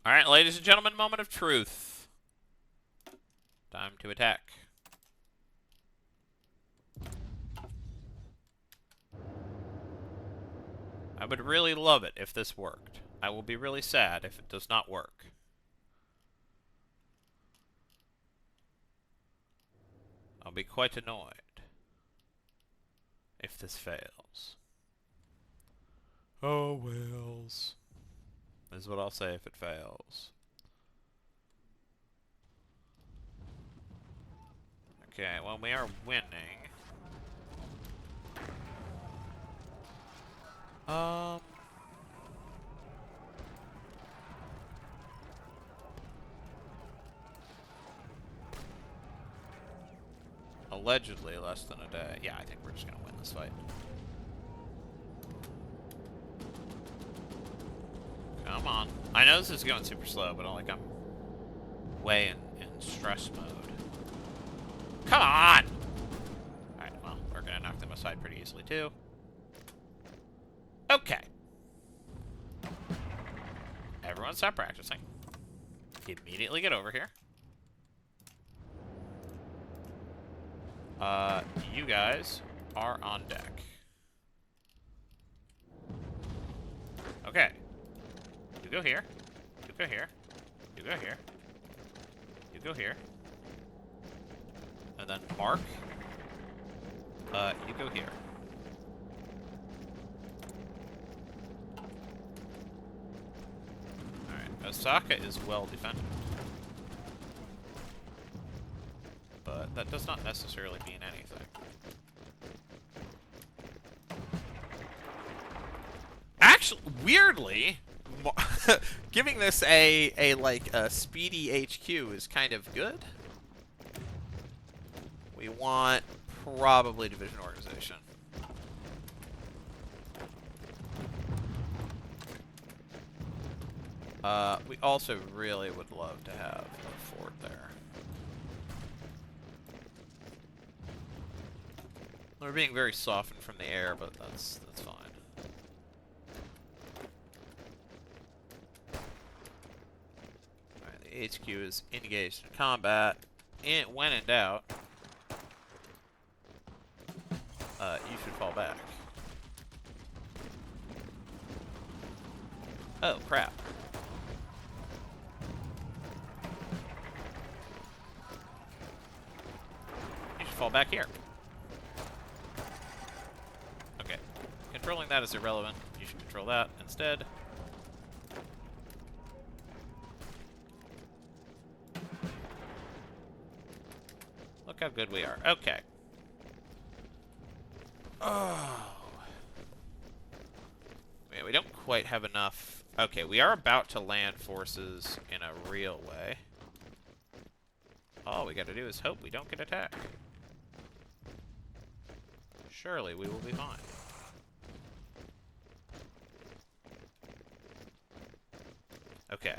Alright, ladies and gentlemen, moment of truth. Time to attack. I would really love it if this worked. I will be really sad if it does not work. I'll be quite annoyed if this fails. Oh, Wales. This is what I'll say if it fails. Okay, well, we are winning. Allegedly less than a day. Yeah, I think we're just gonna win this fight. Come on. I know this is going super slow, but I'm way in stress mode. Come on! Alright, well, we're gonna knock them aside pretty easily, too. Okay. Everyone stop practicing. Immediately get over here. You guys are on deck. Okay. You go here. You go here. You go here. You go here. And then Mark. You go here. Alright, Osaka is well defended. But that does not necessarily mean anything. Actually, weirdly, giving this a speedy HQ is kind of good. We want probably division organization. We also really would love to have a fort there. We're being very softened from the air, but that's fine. Alright, the HQ is engaged in combat. And when in doubt, you should fall back. Oh, crap. You should fall back here. Okay. Controlling that is irrelevant. You should control that instead. Look how good we are. Okay. Oh. Yeah, we don't quite have enough. Okay, we are about to land forces in a real way. All we gotta do is hope we don't get attacked. Surely we will be fine. Okay.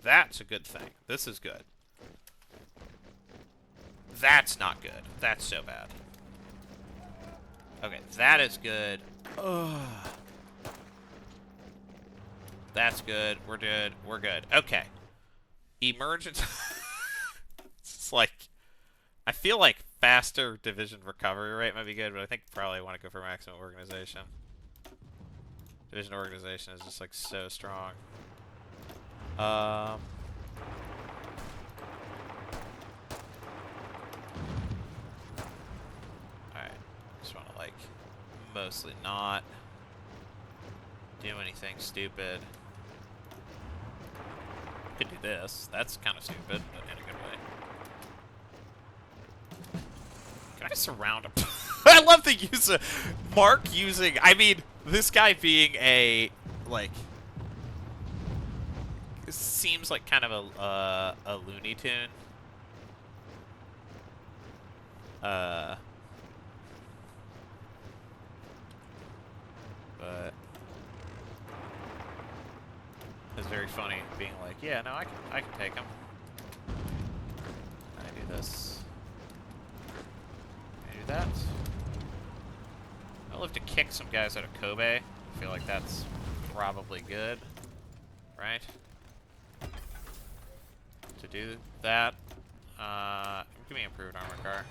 That's a good thing. This is good. That's not good. That's so bad. Okay, that is good. Ugh. That's good. We're good. We're good. Okay. Emergence. It's like, I feel like faster division recovery rate might be good, but I think probably want to go for maximum organization. Division organization is just like so strong. Alright. Just want to like mostly not do anything stupid. Could do this. That's kind of stupid, but in a good way. Can I surround him? I love the use of Mark using. I mean, this guy being a like. Seems like kind of a Looney Tune. But it's very funny being like, yeah, no, I can take him. I do this. I do that. I'll have to kick some guys out of Kobe. I feel like that's probably good, right? do that. Give me improved armored car.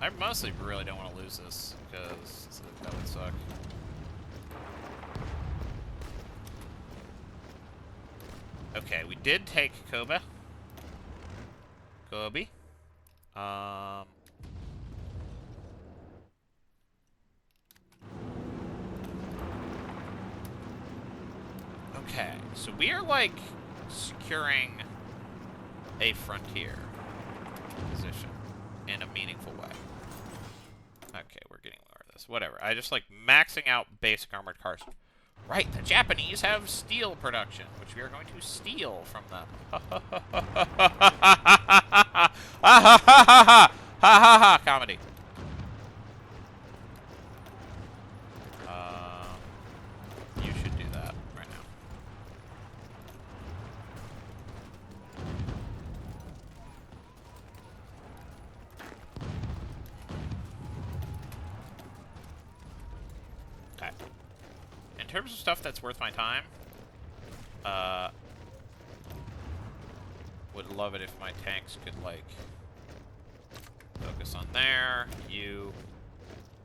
I mostly really don't want to lose this, because that would suck. Okay, we did take Kobe. Okay, so we are, like, securing a frontier position in a meaningful way. Okay, we're getting more of this. Whatever. I just like maxing out basic armored cars. Right, the Japanese have steel production, which we are going to steal from them. Comedy. You should do that right now. Okay. In terms of stuff that's worth my time, would love it if my tanks could, like, focus on there. You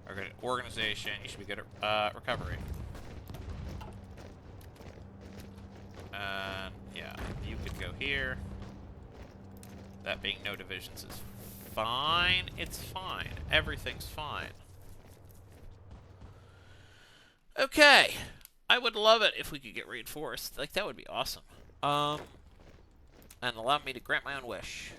are good at organization. You should be good at recovery. And, yeah, you could go here. That being no divisions is fine. It's fine. Everything's fine. Okay. I would love it if we could get reinforced. Like, that would be awesome. And allow me to grant my own wish.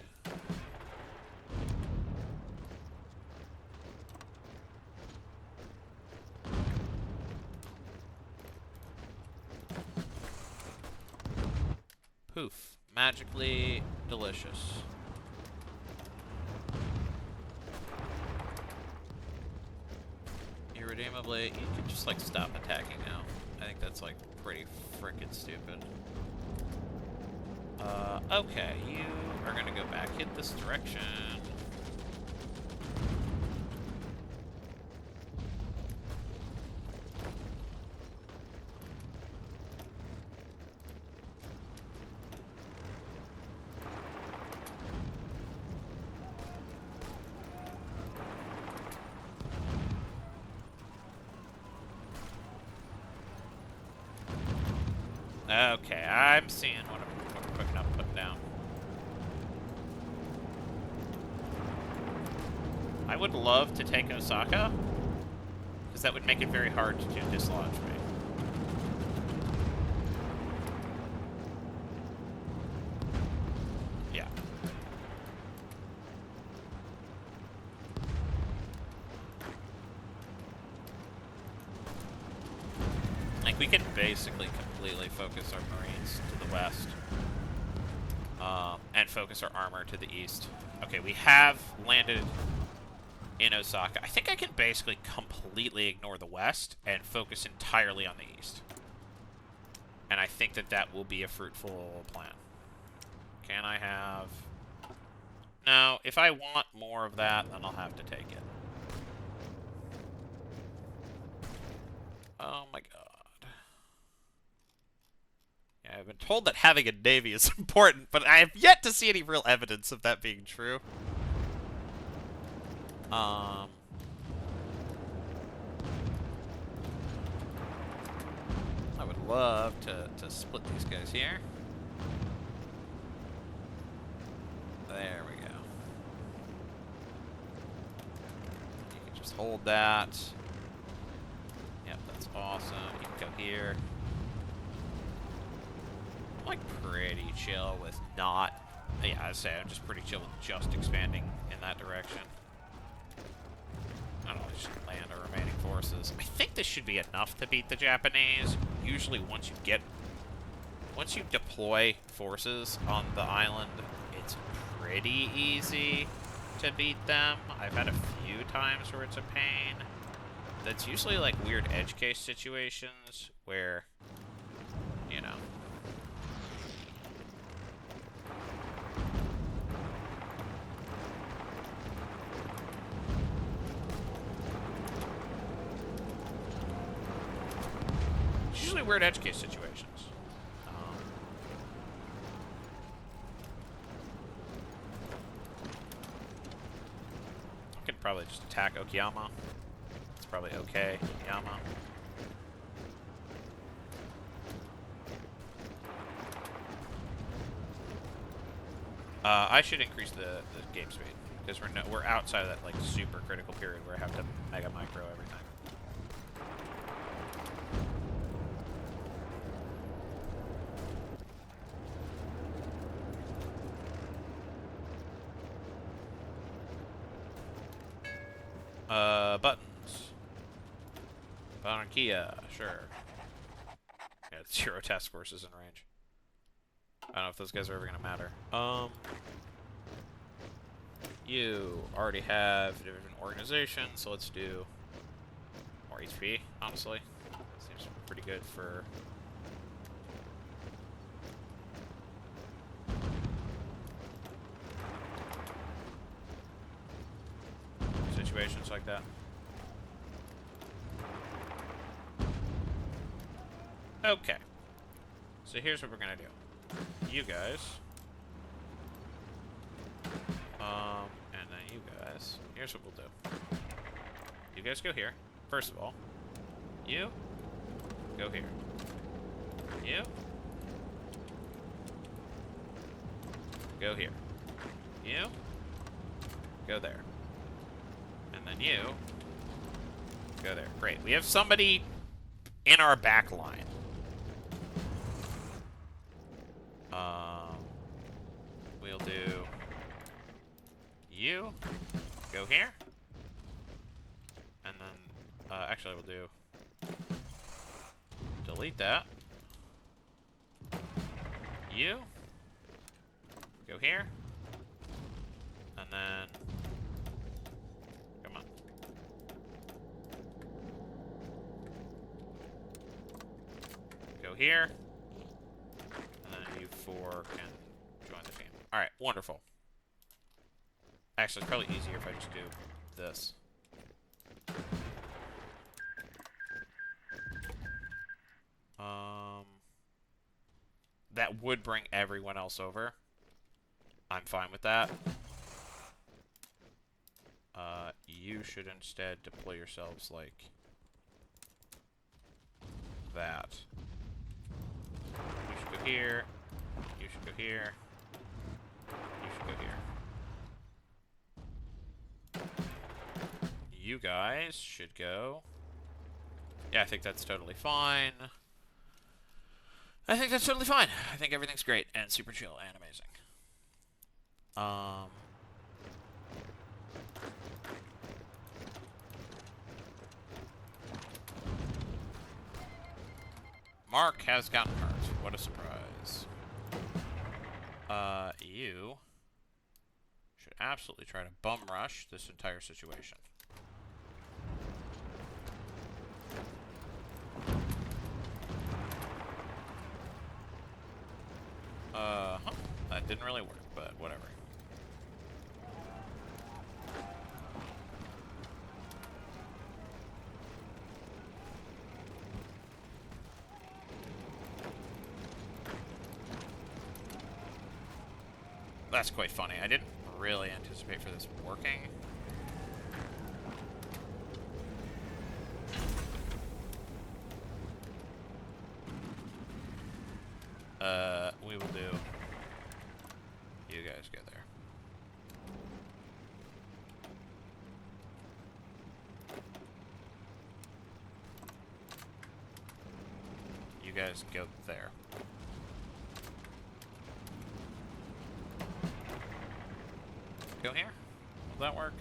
Poof. Magically delicious. Irredeemably, you can just, like, stop attacking now. I think that's, like, pretty frickin' stupid. Okay, you are gonna go back, hit this direction. Okay, I'm seeing what I'm putting down. I would love to take Osaka, because that would make it very hard to dislodge me. Yeah. Like, we can basically completely focus our Marines to the west. And focus our armor to the east. Okay, we have landed in Osaka. I think I can basically completely ignore the west and focus entirely on the east. And I think that that will be a fruitful plan. Can I have... No, if I want more of that, then I'll have to take it. Oh my god. Yeah, I've been told that having a navy is important, but I have yet to see any real evidence of that being true. I would love to split these guys here. There we go. You can just hold that. Yep, that's awesome. You can go here. I'm like pretty chill with not... Yeah, I'd say I'm just pretty chill with just expanding in that direction. I don't know, just land our remaining forces. I think this should be enough to beat the Japanese. Usually once you deploy forces on the island, it's pretty easy to beat them. I've had a few times where it's a pain. That's usually like weird edge case situations where, you know. Usually weird edge case situations. probably just attack Okayama. It's probably okay, Okayama. I should increase the game speed because we're outside of that like super critical period where I have to mega micro everything. Buttons. Patagonia, sure. Yeah, 0 task forces in range. I don't know if those guys are ever gonna matter. You already have different organizations, so let's do more HP, honestly. Seems pretty good for... situations like that. Okay. So here's what we're gonna do. You guys. And then you guys. Here's what we'll do. You guys go here. First of all. You. Go here. You. Go here. You. Go there. And then you. Go there. Great. We have somebody in our back line. We'll do you go here, and then actually we'll do delete that. You go here, and then come on. Go here. You four can join the team. Alright, wonderful. Actually, it's probably easier if I just do this. That would bring everyone else over. I'm fine with that. You should instead deploy yourselves like that. You should go here. You should go here. You should go here. You guys should go. Yeah, I think that's totally fine. I think that's totally fine. I think everything's great and super chill and amazing. Mark has gotten hurt. What a surprise. You should absolutely try to bum rush this entire situation. That didn't really work, but whatever. That's quite funny. I didn't really anticipate for this working. We will do. You guys go there. You guys go there. Go here? Will that work?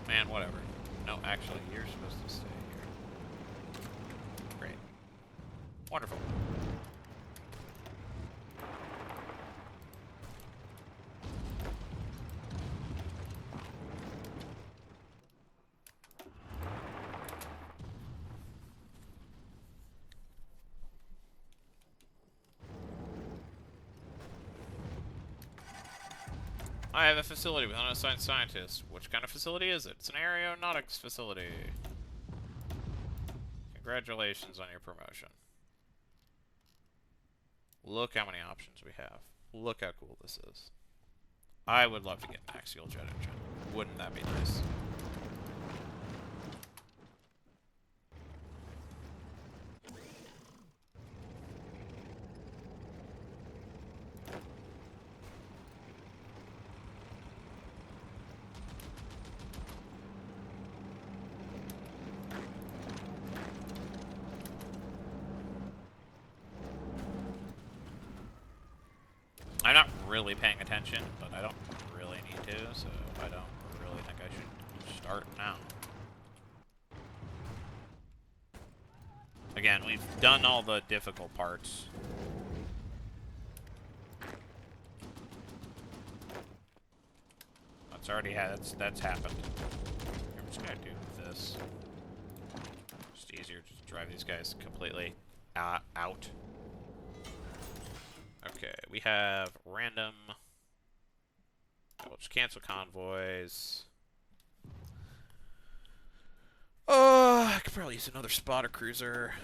Man, whatever. No, actually, you're supposed to stay here. Great. Wonderful. I have a facility with unassigned scientists. Which kind of facility is it? It's an aeronautics facility. Congratulations on your promotion. Look how many options we have. Look how cool this is. I would love to get an axial jet engine. Wouldn't that be nice? I'm not really paying attention, but I don't really need to, so I don't really think I should start now. Again, we've done all the difficult parts. That's already that's happened. I'm just gonna do this. Just easier to drive these guys completely out. Okay, we have random. We'll just cancel convoys. Oh, I could probably use another spotter cruiser.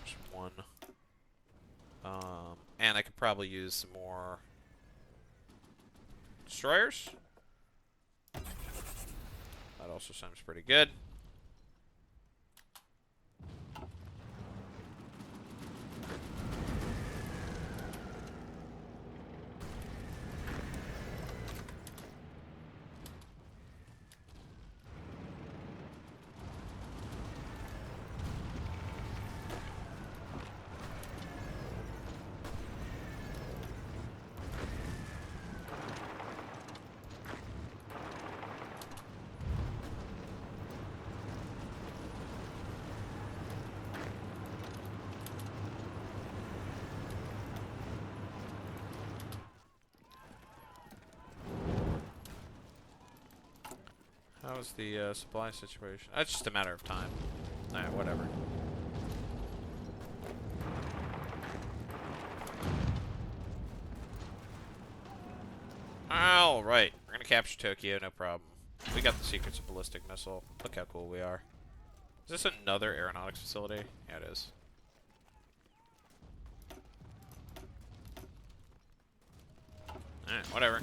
Just one. And I could probably use some more destroyers. That also sounds pretty good. How's the supply situation? That's just a matter of time. Alright, whatever. Alright, we're gonna capture Tokyo, no problem. We got the secrets of ballistic missile. Look how cool we are. Is this another aeronautics facility? Yeah, it is. Alright, whatever.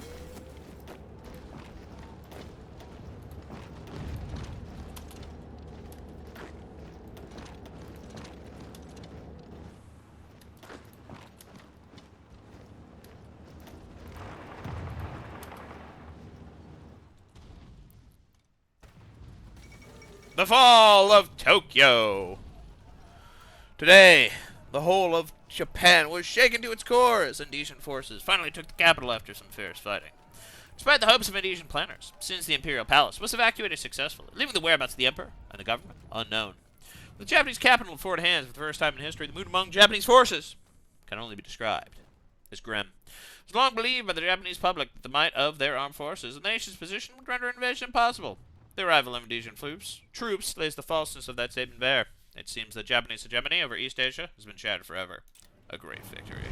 The fall of Tokyo. Today, the whole of Japan was shaken to its core as Indonesian forces finally took the capital after some fierce fighting. Despite the hopes of Indonesian planners, since the Imperial Palace was evacuated successfully, leaving the whereabouts of the Emperor and the government unknown. With the Japanese capital in foreign hands for the first time in history, the mood among Japanese forces can only be described as grim. It was long believed by the Japanese public that the might of their armed forces and the nation's position would render invasion impossible. The arrival of Indonesian troops lays the falseness of that statement bare. It seems that Japanese hegemony over East Asia has been shattered forever. A great victory.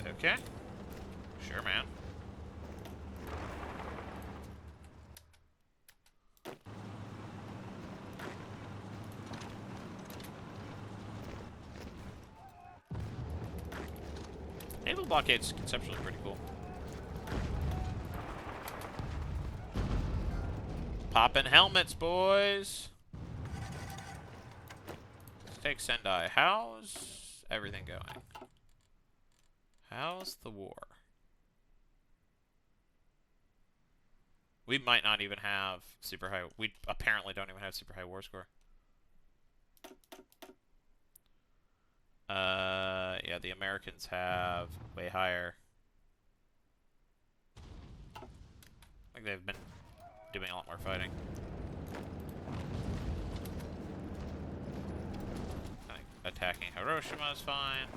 Okay. Sure, man. Naval blockade's conceptually pretty cool. Poppin' helmets, boys. Let's take Sendai. How's everything going? How's the war? We might not even have super high. We apparently don't even have super high war score. Yeah, the Americans have way higher. I think they've been doing a lot more fighting. I think attacking Hiroshima is fine.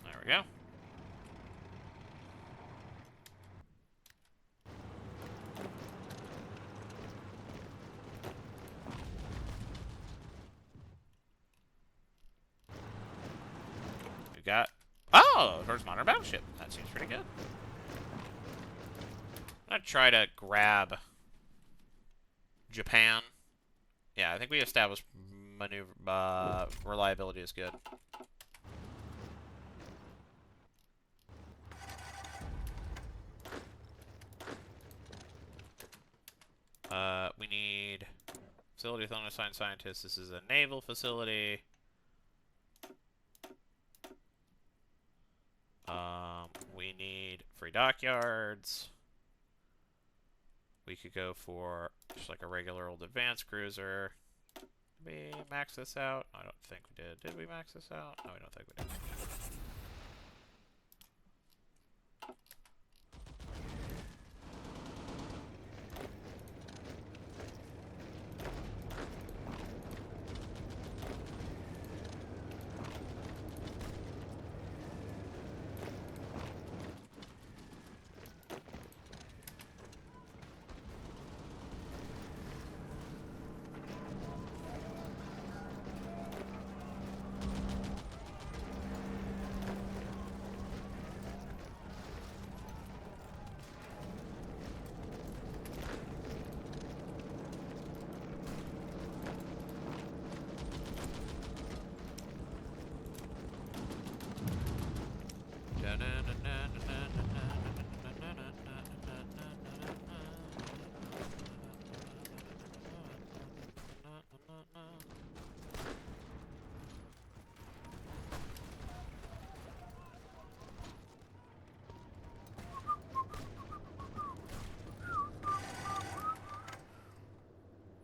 There we go. Oh, towards modern battleship. That seems pretty good. I'm gonna try to grab Japan. Yeah, I think we established maneuver reliability is good. We need facility with unassigned scientists. This is a naval facility. We need free dockyards. We could go for just like a regular old advanced cruiser. Did we max this out? I don't think we did. Did we max this out? No, I don't think we did.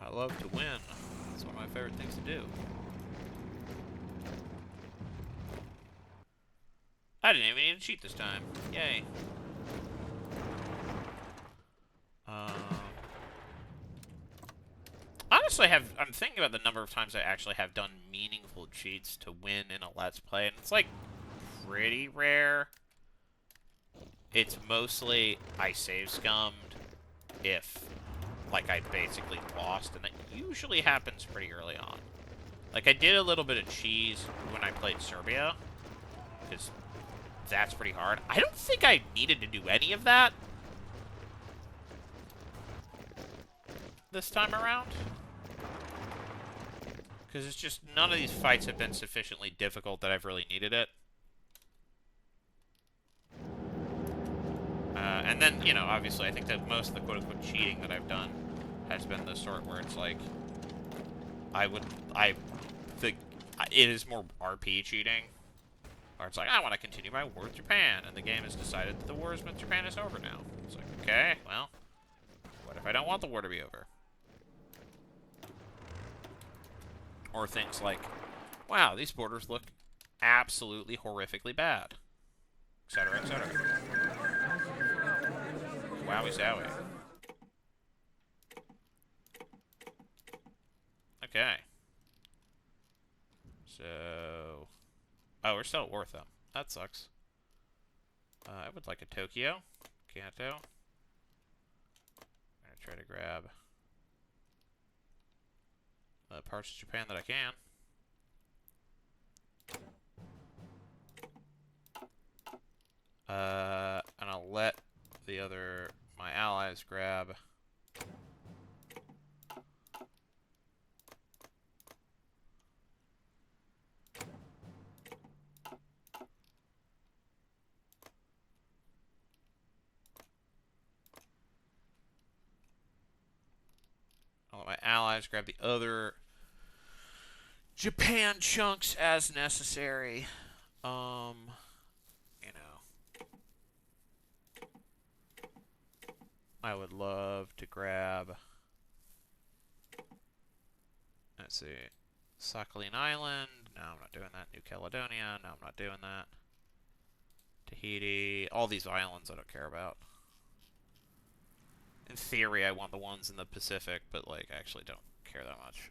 I love to win. It's one of my favorite things to do. I didn't even need to cheat this time. Yay. Honestly, I'm thinking about the number of times I actually have done meaningful cheats to win in a Let's Play, and it's like pretty rare. It's mostly I save scummed if like I basically lost, and that usually happens pretty early on. Like I did a little bit of cheese when I played Serbia, because that's pretty hard. I don't think I needed to do any of that this time around. Because it's just, none of these fights have been sufficiently difficult that I've really needed it. And then, you know, obviously, I think that most of the quote-unquote cheating that I've done has been the sort where it's like, I think it is more RP cheating. Or it's like, I want to continue my war with Japan, and the game has decided that the war with Japan is over now. It's like, okay, well, what if I don't want the war to be over? Or things like, wow, these borders look absolutely horrifically bad. Etc., etc. Wowie zowie. Okay. So... Oh, we're still at war, though. That sucks. I would like a Tokyo. Kanto. I'm gonna try to grab parts of Japan that I can. And I'll let my allies grab the other Japan chunks as necessary. You know, I would love to grab, let's see, Sakhalin Island. No, I'm not doing that. New Caledonia. No, I'm not doing that. Tahiti. All these islands I don't care about. In theory, I want the ones in the Pacific, but, like, I actually don't care that much.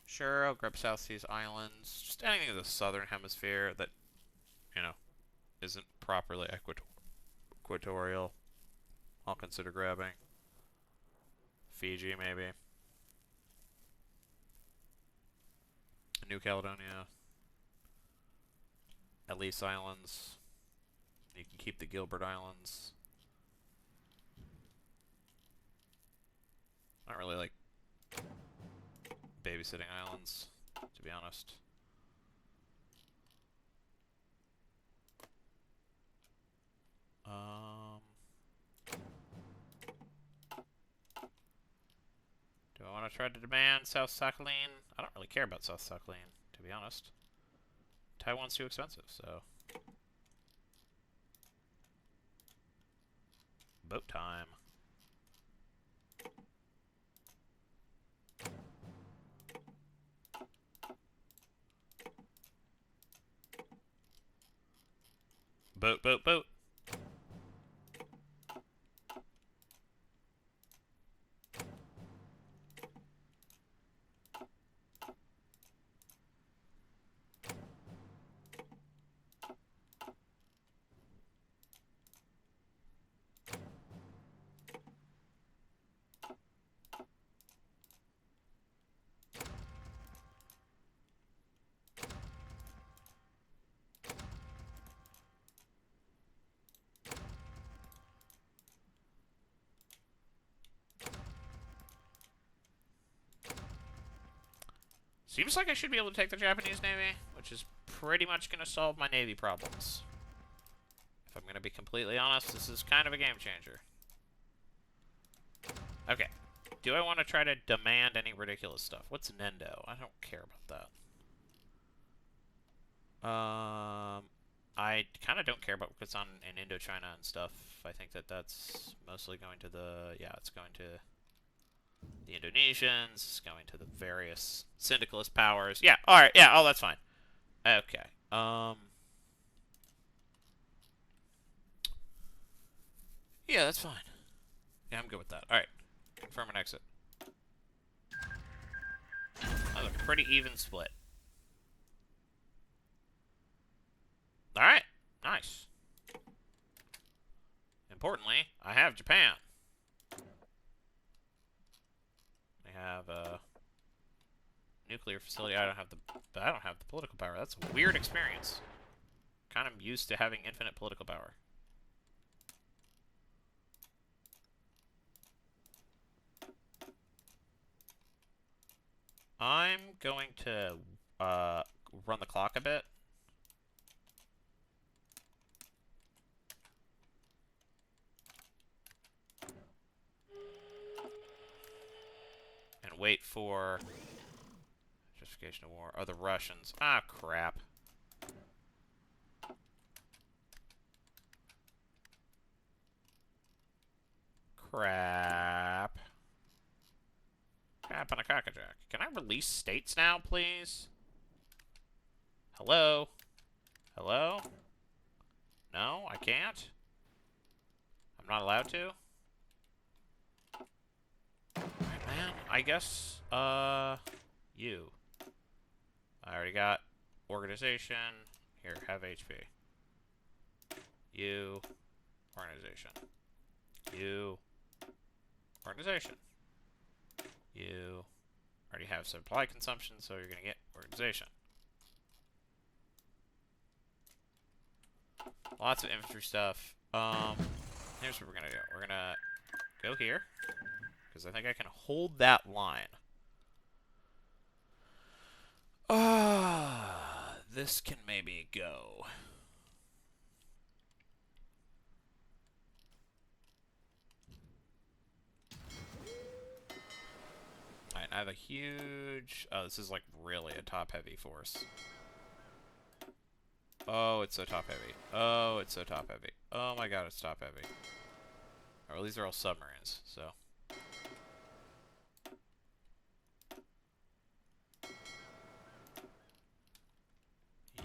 Sure, I'll grab South Seas Islands. Just anything in the southern hemisphere that, you know, isn't properly equatorial. I'll consider grabbing. Fiji, maybe. New Caledonia. Elise Islands. You can keep the Gilbert Islands. Not really like babysitting islands, to be honest. Do I want to try to demand South Sakhalin? I don't really care about South Sakhalin, to be honest. Taiwan's too expensive, so. Boat time. Boat, boat, boat. Seems like I should be able to take the Japanese Navy, which is pretty much going to solve my Navy problems. If I'm going to be completely honest, this is kind of a game changer. Okay. Do I want to try to demand any ridiculous stuff? What's Nendo? I don't care about that. I kind of don't care about what's on in Indochina and stuff. I think that that's mostly going to the... Yeah, it's going to the Indonesians. It's going to the various syndicalist powers. Yeah, alright. Yeah, oh, that's fine. Okay. Yeah, that's fine. Yeah, I'm good with that. Alright. Confirm an exit. That was a pretty even split. Alright. Nice. Importantly, I have Japan. I have a nuclear facility. I don't have the political power. That's a weird experience. Kind of used to having infinite political power. I'm going to run the clock a bit. And wait for justification of war. Oh, the Russians. Ah, crap. Crap. Crap on a cockajack. Can I release states now, please? Hello? Hello? No, I can't? I'm not allowed to? Alright, man. I guess, you. I already got organization. Here, have HP. You. Organization. You. Organization. You already have supply consumption, so you're going to get organization. Lots of infantry stuff. Here's what we're going to do. We're going to go here, because I think I can hold that line. This can maybe go. Alright, I have a huge... Oh, this is like really a top-heavy force. Oh, it's so top-heavy. Oh, it's so top-heavy. Oh my god, it's top-heavy. Oh, well, these are all submarines, so...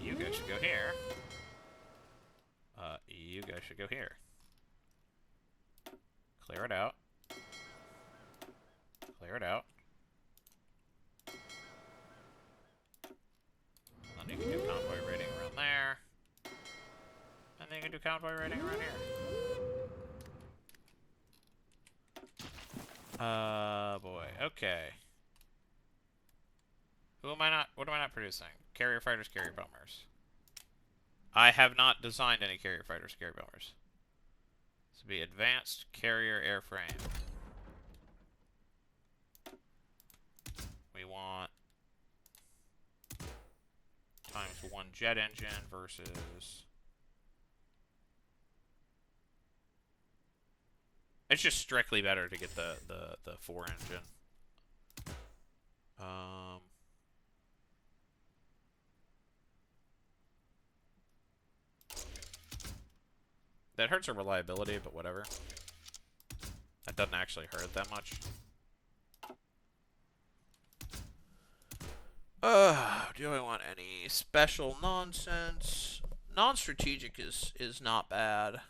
You guys should go here. You guys should go here. Clear it out. Clear it out. And then you can do convoy raiding around there. And then you can do convoy raiding around here. Boy. Okay. Who am I not... What am I not producing? Carrier fighters, carrier bombers. I have not designed any carrier fighters, carrier bombers. This would be advanced carrier airframe. We want ×1 jet engine versus... It's just strictly better to get the 4 engine. That hurts our reliability, but whatever. That doesn't actually hurt it that much. Do I want any special nonsense? Non-strategic is not bad.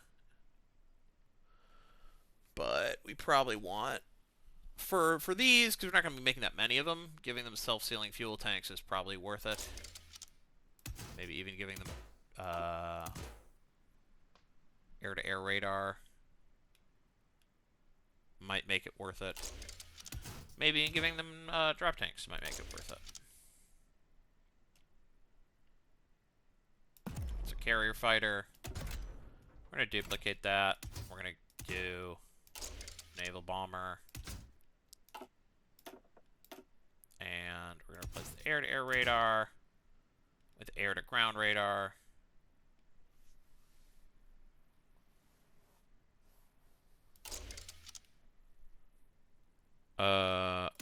But we probably want... For these, because we're not going to be making that many of them, giving them self-sealing fuel tanks is probably worth it. Maybe even giving them air-to-air radar might make it worth it. Maybe giving them drop tanks might make it worth it. It's a carrier fighter. We're going to duplicate that. We're going to do naval bomber. And we're going to replace the air-to-air radar with air-to-ground radar.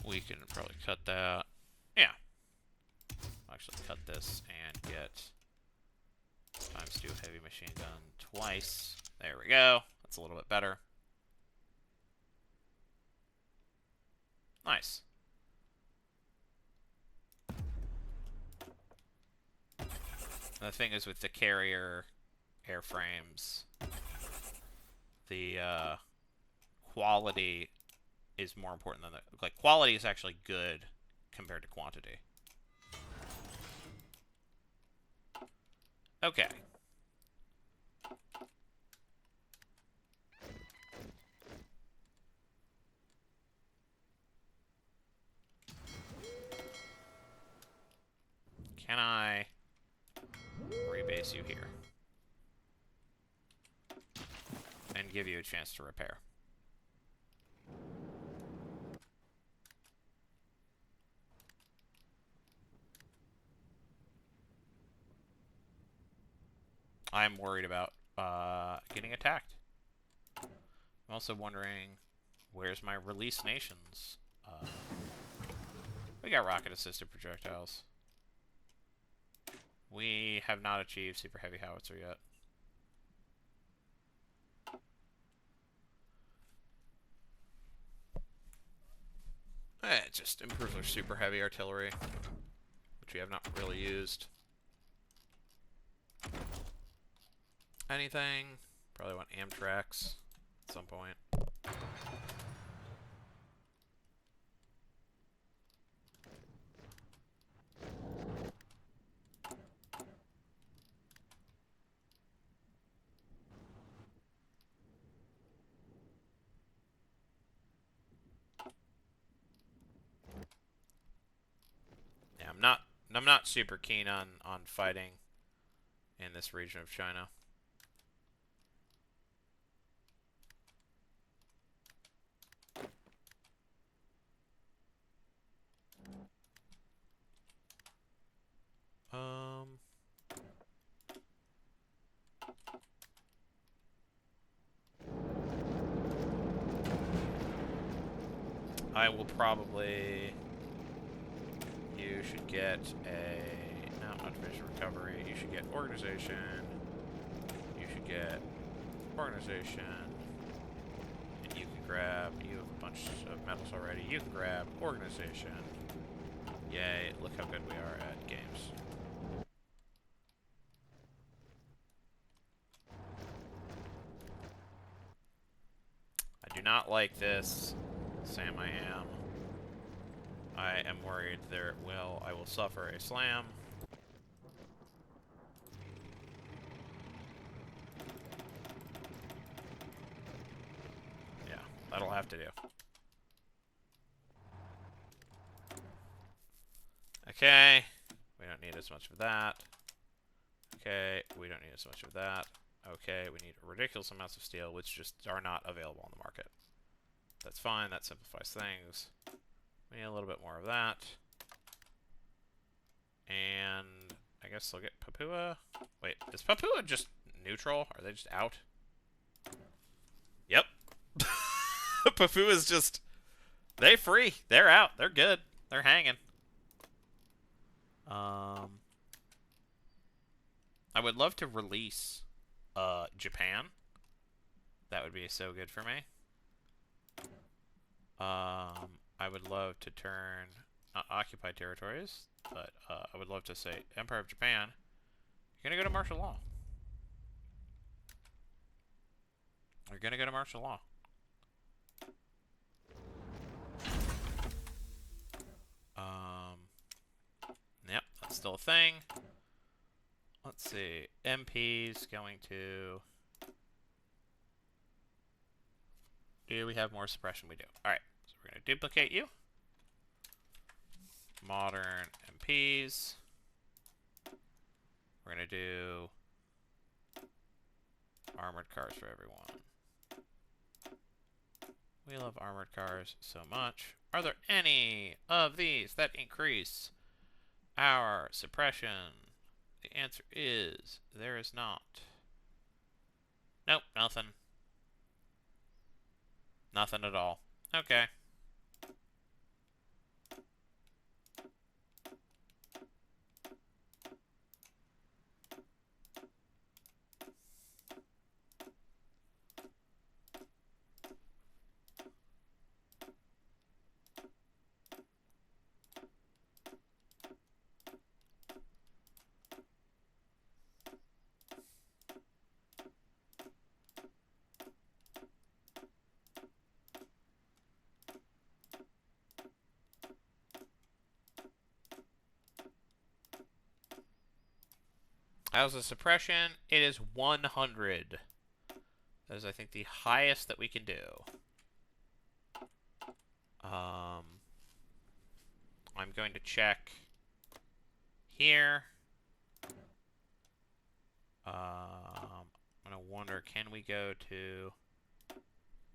We can probably cut that. Yeah. I'll actually cut this and get ×2 heavy machine gun twice. There we go. That's a little bit better. Nice. And the thing is with the carrier airframes, the quality is more important than the... Like, quality is actually good compared to quantity. Okay. Can I rebase you here? And give you a chance to repair. I'm worried about getting attacked. I'm also wondering, where's my release nations? We got rocket-assisted projectiles. We have not achieved super heavy howitzer yet. It just improves our super heavy artillery, which we have not really used. Anything? Probably want Amtracs at some point. Yeah, I'm not super keen on fighting in this region of China. I will probably... You should get a... No, not division recovery. You should get organization. You should get organization. And you can grab... You have a bunch of medals already. You can grab organization. Yay, look how good we are at games. I do not like this. Sam, I am. I am worried I will suffer a slam. Yeah, that'll have to do. Okay. We don't need as much of that. Okay, we don't need as much of that. Okay, we need ridiculous amounts of steel, which just are not available on the market. That's fine, that simplifies things. We need a little bit more of that. And I guess I'll get Papua. Wait, is Papua just neutral? Are they just out? Yep. Papua's just... They free. They're out. They're good. They're hanging. I would love to release Japan. That would be so good for me. I would love to turn occupied territories, but I would love to say Empire of Japan. You're gonna go to martial law. You're gonna go to martial law. Yep, that's still a thing. Let's see. MP's going to... Do we have more suppression? We do. Alright, so we're going to duplicate you. Modern MPs. We're going to do armored cars for everyone. We love armored cars so much. Are there any of these that increase our suppression? The answer is there is not. Nope, nothing. Nothing at all. Okay. How's the suppression? It is 100. That is, I think, the highest that we can do. I'm going to check here. I'm going to wonder, can we go to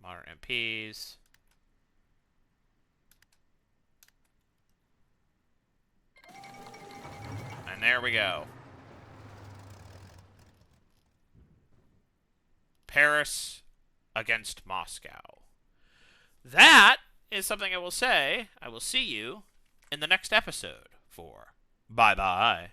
modern MPs? And there we go. Paris against Moscow. That is something I will say. I will see you in the next episode for bye-bye.